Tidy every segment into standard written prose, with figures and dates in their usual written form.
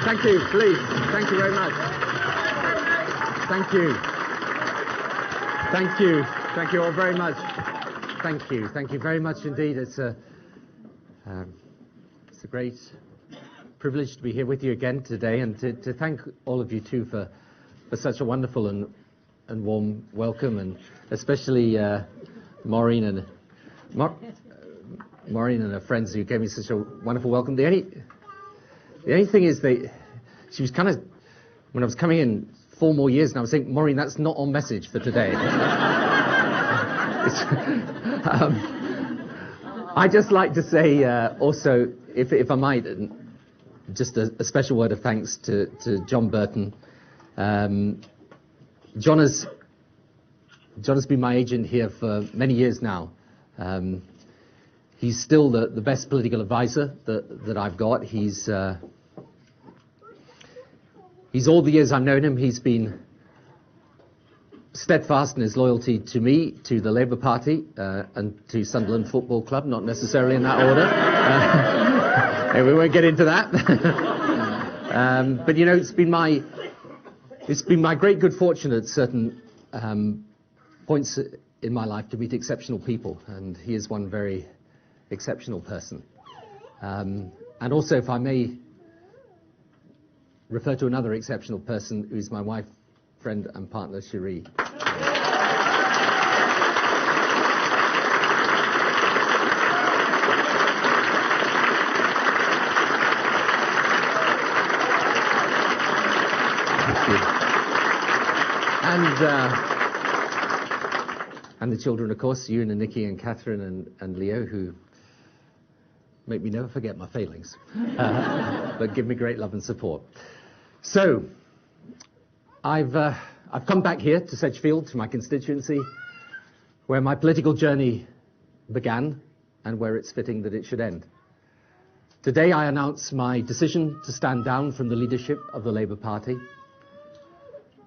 Thank you, please. Thank you very much. Thank you. Thank you. Thank you all very much. Thank you. Thank you very much indeed. It's a great privilege to be here with you again today, and to thank all of you too for such a wonderful and warm welcome, and especially Maureen and her friends who gave me such a wonderful welcome. The only thing is she was kind of, when I was coming in 4 more years, and I was saying, Maureen, that's not on message for today. I'd just like to say also, if I might, just a special word of thanks to John Burton. John has been my agent here for many years now. He's still the best political advisor that I've got. He's all the years I've known him, he's been steadfast in his loyalty to me, to the Labour Party, and to Sunderland Football Club, not necessarily in that order. We won't get into that. But you know, it's been my great good fortune at certain points in my life to meet exceptional people, and he is one very exceptional person. And also, if I may refer to another exceptional person, who's my wife, friend and partner, Cherie. And the children, of course, Ewan and Nikki and Catherine and Leo, who make me never forget my failings, but give me great love and support. So, I've come back here to Sedgefield, to my constituency, where my political journey began and where it's fitting that it should end. Today I announce my decision to stand down from the leadership of the Labour Party.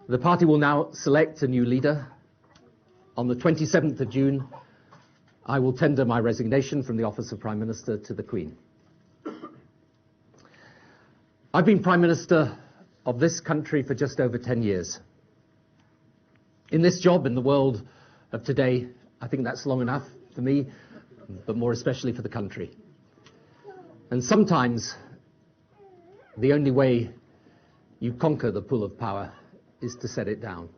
The party will now select a new leader. On the 27th of June, I will tender my resignation from the office of Prime Minister to the Queen. I've been Prime Minister of this country for just over 10 years. In this job, in the world of today, I think that's long enough for me, but more especially for the country. And sometimes the only way you conquer the pull of power is to set it down.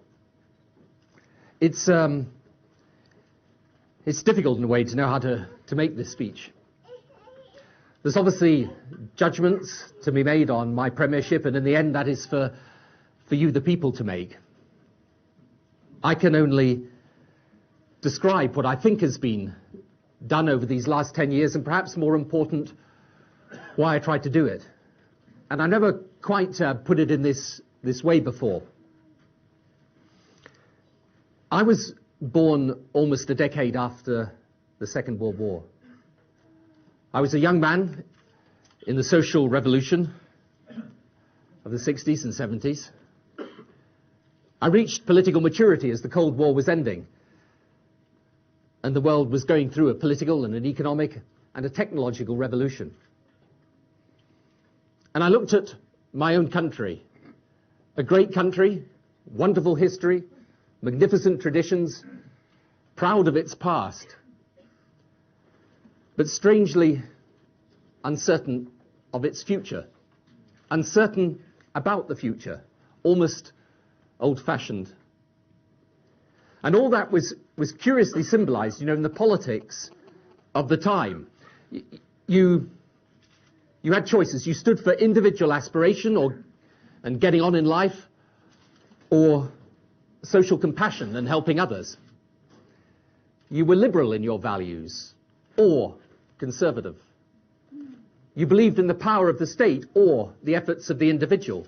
It's difficult in a way to know how to make this speech. There's obviously judgments to be made on my premiership, and in the end that is for you, the people, to make. I can only describe what I think has been done over these last 10 years, and perhaps more important, why I tried to do it. And I never quite put it in this way before. I was born almost a decade after the Second World War. I was a young man in the social revolution of the 60s and 70s. I reached political maturity as the Cold War was ending, and the world was going through a political and an economic and a technological revolution. And I looked at my own country, a great country, wonderful history, magnificent traditions, proud of its past, but strangely uncertain of its future, uncertain about the future, almost old-fashioned. And all that was curiously symbolized, in the politics of the time. You had choices. You stood for individual aspiration and getting on in life, or social compassion and helping others. You were liberal in your values, or conservative. You believed in the power of the state or the efforts of the individual.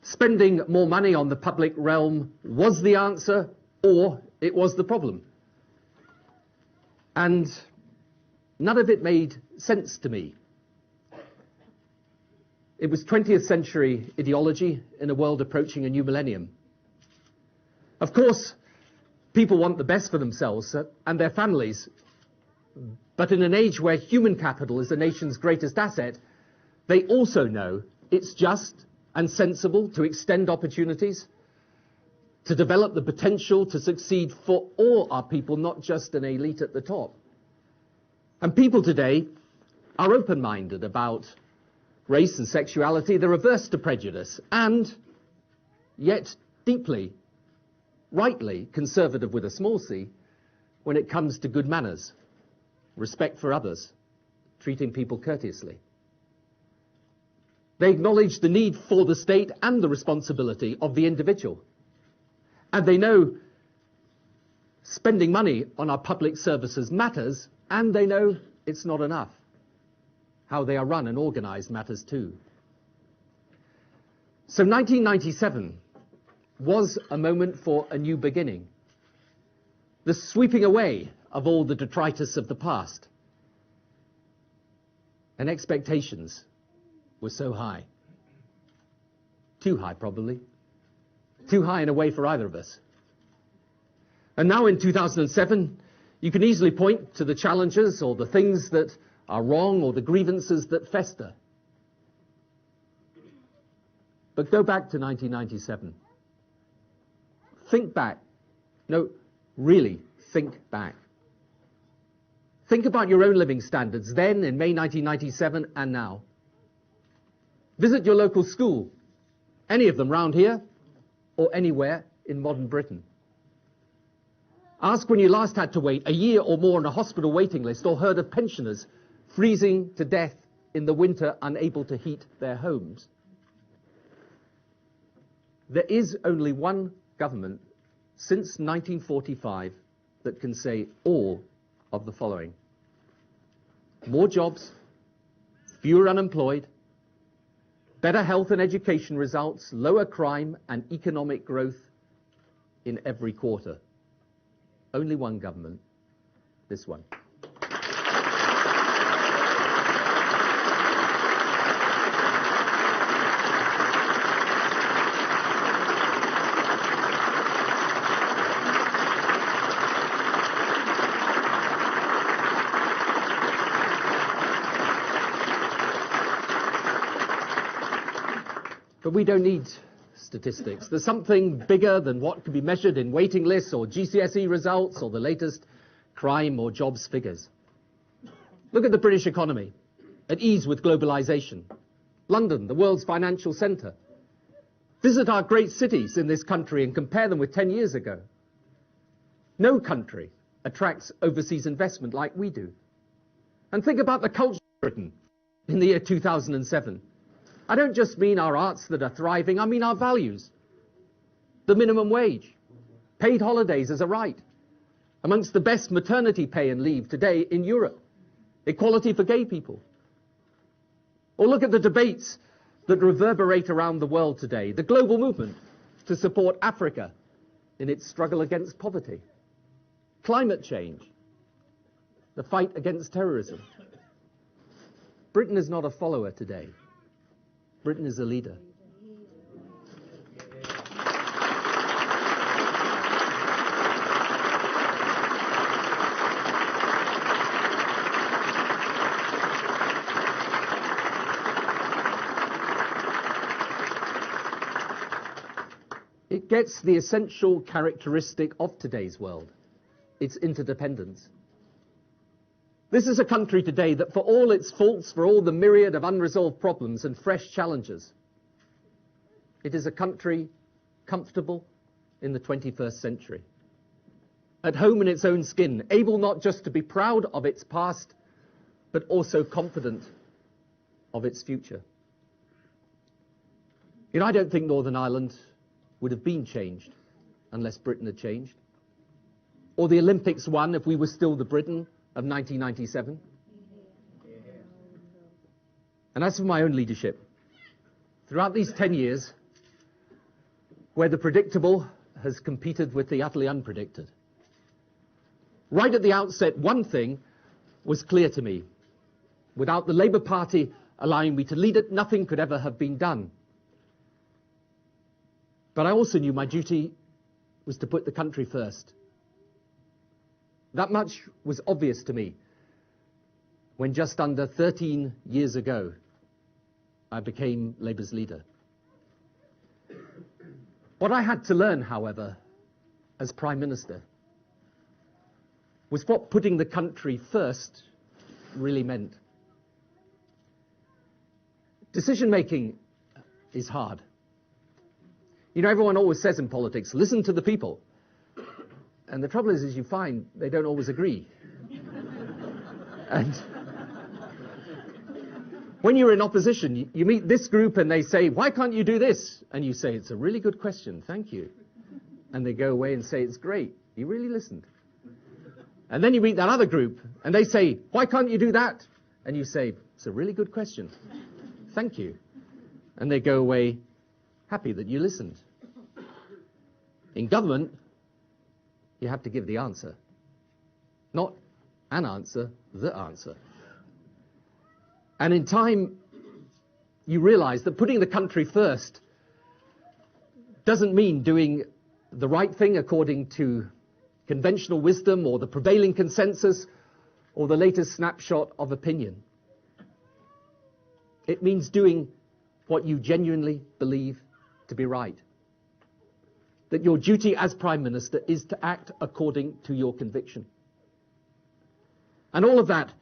Spending more money on the public realm was the answer, or it was the problem. And none of it made sense to me. It was 20th century ideology in a world approaching a new millennium. Of course, people want the best for themselves and their families, But in an age where human capital is the nation's greatest asset, they also know it's just and sensible to extend opportunities, to develop the potential to succeed for all our people, not just an elite at the top. And people today are open-minded about race and sexuality. They're averse to prejudice and yet deeply, rightly conservative with a small c when it comes to good manners, respect for others, treating people courteously. They acknowledge the need for the state and the responsibility of the individual. And they know spending money on our public services matters, and they know it's not enough. How they are run and organized matters too. So 1997 was a moment for a new beginning. The sweeping away of all the detritus of the past. And expectations were so high. Too high, probably. Too high in a way for either of us. And now in 2007, you can easily point to the challenges or the things that are wrong or the grievances that fester. But go back to 1997. Think back. No, really, think back. Think about your own living standards then in May 1997 and now. Visit your local school, any of them round here or anywhere in modern Britain. Ask when you last had to wait a year or more on a hospital waiting list, or heard of pensioners freezing to death in the winter, unable to heat their homes. There is only one government since 1945 that can say all of the following: more jobs, fewer unemployed, better health and education results, lower crime and economic growth in every quarter. Only one government, this one. But we don't need statistics. There's something bigger than what can be measured in waiting lists or GCSE results or the latest crime or jobs figures. Look at the British economy, at ease with globalization. London, the world's financial centre. Visit our great cities in this country and compare them with 10 years ago. No country attracts overseas investment like we do. And think about the culture of Britain in the year 2007. I don't just mean our arts that are thriving, I mean our values. The minimum wage, paid holidays as a right, amongst the best maternity pay and leave today in Europe, equality for gay people. Or look at the debates that reverberate around the world today, the global movement to support Africa in its struggle against poverty, climate change, the fight against terrorism. Britain is not a follower today. Britain is a leader. It gets the essential characteristic of today's world, its interdependence. This is a country today that, for all its faults, for all the myriad of unresolved problems and fresh challenges, it is a country comfortable in the 21st century, at home in its own skin, able not just to be proud of its past, but also confident of its future. You know, I don't think Northern Ireland would have been changed unless Britain had changed, or the Olympics won if we were still the Britain of 1997. And as for my own leadership, throughout these 10 years, where the predictable has competed with the utterly unpredicted, right at the outset, one thing was clear to me. Without the Labour Party allowing me to lead it, nothing could ever have been done. But I also knew my duty was to put the country first. That much was obvious to me when just under 13 years ago, I became Labour's leader. What I had to learn, however, as Prime Minister, was what putting the country first really meant. Decision-making is hard. You know, everyone always says in politics, listen to the people. And the trouble is you find they don't always agree. And when you're in opposition, you meet this group and they say, why can't you do this? And you say, it's a really good question, thank you. And they go away and say, it's great, you really listened. And then you meet that other group and they say, why can't you do that? And you say, it's a really good question, thank you. And they go away happy that you listened. In government, you have to give the answer. Not an answer, the answer. And in time, you realize that putting the country first doesn't mean doing the right thing according to conventional wisdom or the prevailing consensus or the latest snapshot of opinion. It means doing what you genuinely believe to be right. That your duty as Prime Minister is to act according to your conviction. And all of that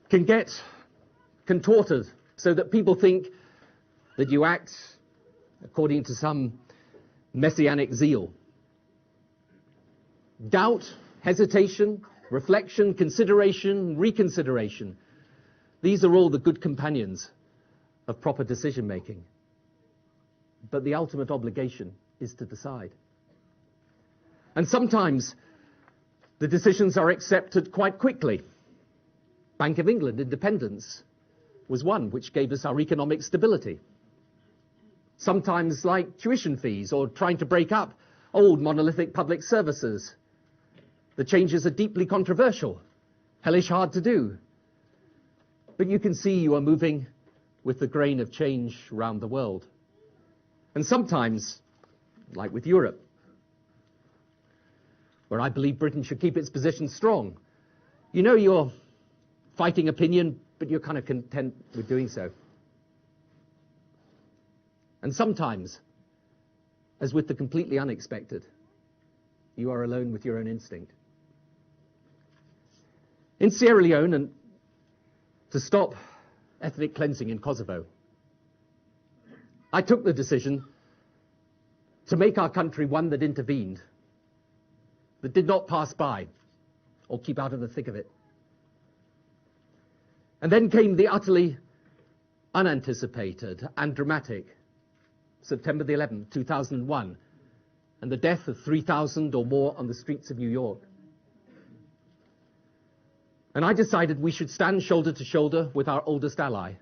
can get contorted so that people think that you act according to some messianic zeal. Doubt, hesitation, reflection, consideration, reconsideration. These are all the good companions of proper decision making. But the ultimate obligation is to decide. And sometimes the decisions are accepted quite quickly. Bank of England independence was one which gave us our economic stability. Sometimes like tuition fees or trying to break up old monolithic public services. The changes are deeply controversial, hellish hard to do. But you can see you are moving with the grain of change around the world. And sometimes, like with Europe, where I believe Britain should keep its position strong, you know you're fighting opinion, but you're kind of content with doing so. And sometimes, as with the completely unexpected, you are alone with your own instinct. In Sierra Leone, and to stop ethnic cleansing in Kosovo, I took the decision to make our country one that intervened, that did not pass by or keep out of the thick of it. And then came the utterly unanticipated and dramatic September the 11th, 2001, and the death of 3,000 or more on the streets of New York. And I decided we should stand shoulder to shoulder with our oldest ally.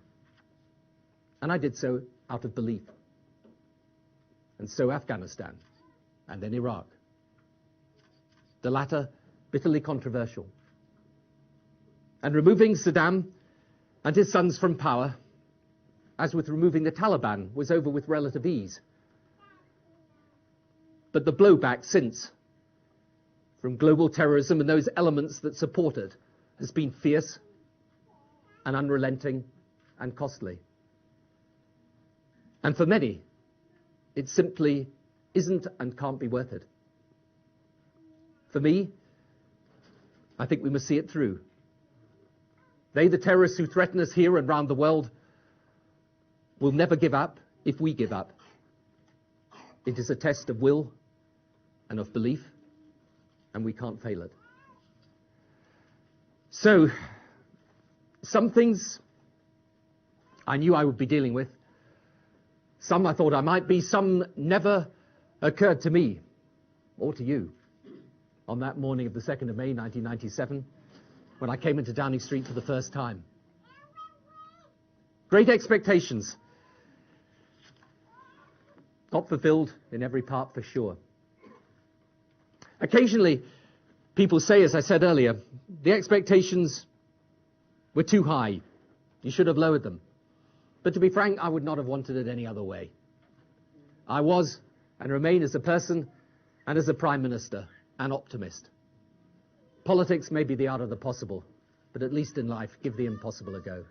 And I did so out of belief. And so Afghanistan, and then Iraq. The latter bitterly controversial. And removing Saddam and his sons from power, as with removing the Taliban, was over with relative ease. But the blowback since, from global terrorism and those elements that support it, has been fierce and unrelenting and costly. And for many, it simply isn't and can't be worth it. For me, I think we must see it through. They, the terrorists who threaten us here and around the world, will never give up if we give up. It is a test of will and of belief, and we can't fail it. So, some things I knew I would be dealing with. Some I thought I might be. Some never occurred to me or to you on that morning of the 2nd of May, 1997, when I came into Downing Street for the first time. Great expectations. Not fulfilled in every part, for sure. Occasionally, people say, as I said earlier, the expectations were too high. You should have lowered them. But to be frank, I would not have wanted it any other way. I was, and remain as a person and as a Prime Minister, an optimist. Politics may be the art of the possible, but at least in life, give the impossible a go.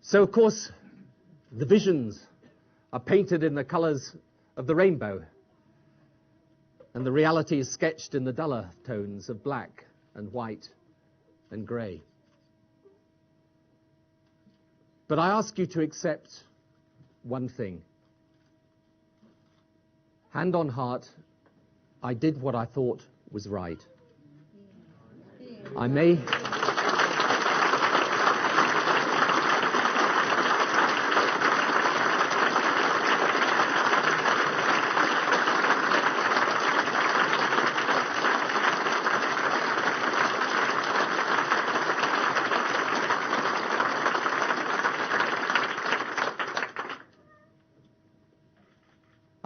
So, of course, the visions are painted in the colours of the rainbow, and the reality is sketched in the duller tones of black and white and grey. But I ask you to accept one thing. Hand on heart, I did what I thought was right. I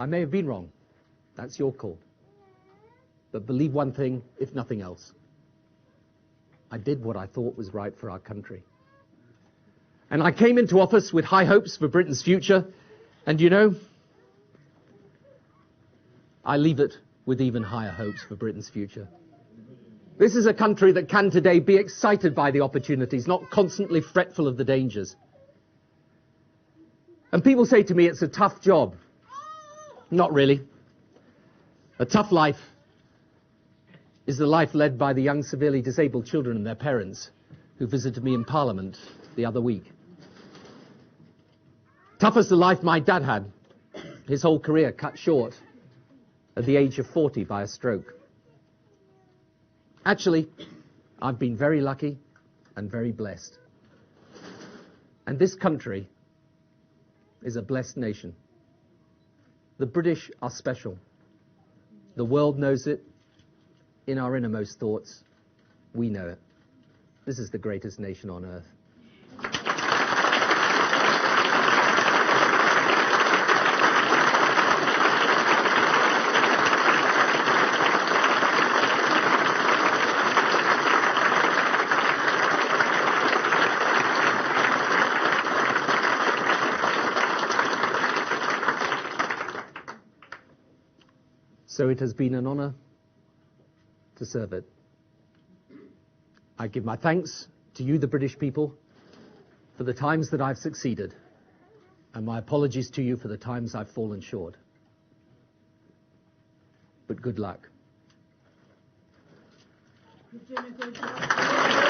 may have been wrong. That's your call. But believe one thing, if nothing else. I did what I thought was right for our country. And I came into office with high hopes for Britain's future. And you know, I leave it with even higher hopes for Britain's future. This is a country that can today be excited by the opportunities, not constantly fretful of the dangers. And people say to me, it's a tough job. Not really. A tough life is the life led by the young severely disabled children and their parents who visited me in Parliament the other week. Tough is the life my dad had, his whole career cut short at the age of 40 by a stroke. Actually, I've been very lucky and very blessed. And this country is a blessed nation. The British are special. The world knows it. In our innermost thoughts, we know it. This is the greatest nation on earth. So it has been an honour to serve it. I give my thanks to you, the British people, for the times that I've succeeded, and my apologies to you for the times I've fallen short. But good luck. You've done a good job.